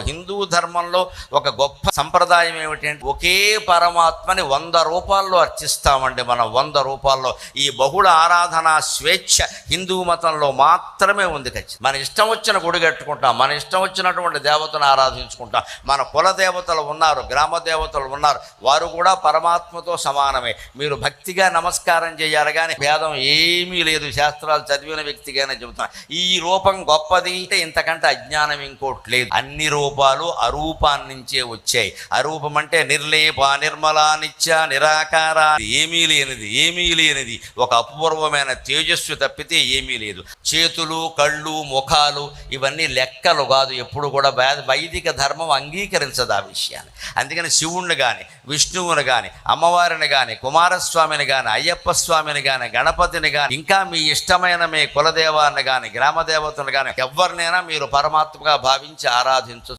హిందూ ధర్మంలో ఒక గొప్ప సంప్రదాయం ఏమిటంటే ఒకే పరమాత్మని 100 రూపాల్లో అర్చిస్తామండి. మనం 100 రూపాల్లో. ఈ బహుళ ఆరాధన స్వేచ్ఛ హిందూ మతంలో మాత్రమే ఉంది. మన ఇష్టం వచ్చిన గుడి కట్టుకుంటాం, మన ఇష్టం వచ్చినటువంటి దేవతను ఆరాధించుకుంటాం. మన కుల దేవతలు ఉన్నారు, గ్రామ దేవతలు ఉన్నారు, వారు కూడా పరమాత్మతో సమానమే. మీరు భక్తిగా నమస్కారం చేయాలి, కానీ భేదం ఏమీ లేదు. శాస్త్రాలు చదివిన వ్యక్తిగానే చెబుతున్నా. ఈ రూపం గొప్పది అంటే ఇంతకంటే అజ్ఞానం ఇంకోటి లేదు. అన్ని రూపాలు అరూపాన్నించే వచ్చాయి. అరూపం అంటే నిర్లేప, నిర్మల, నిత్య, నిరాకార, ఏమీ లేనిది ఒక అపూర్వమైన తేజస్సు తప్పితే ఏమీ లేదు. చేతులు, కళ్ళు, ముఖాలు ఇవన్నీ లెక్కలు కాదు. ఎప్పుడు కూడా వైదిక ధర్మం అంగీకరించదు ఆ విషయాన్ని. అందుకని శివుణ్ణి కానీ, విష్ణువుని కానీ, అమ్మవారిని కానీ, కుమారస్వామిని కానీ, అయ్యప్ప స్వామిని కానీ, గణపతిని కానీ, ఇంకా మీ ఇష్టమైన మీ కులదేవాన్ని కానీ, గ్రామదేవతను కానీ ఎవరినైనా మీరు పరమాత్మగా భావించి ఆరాధించు.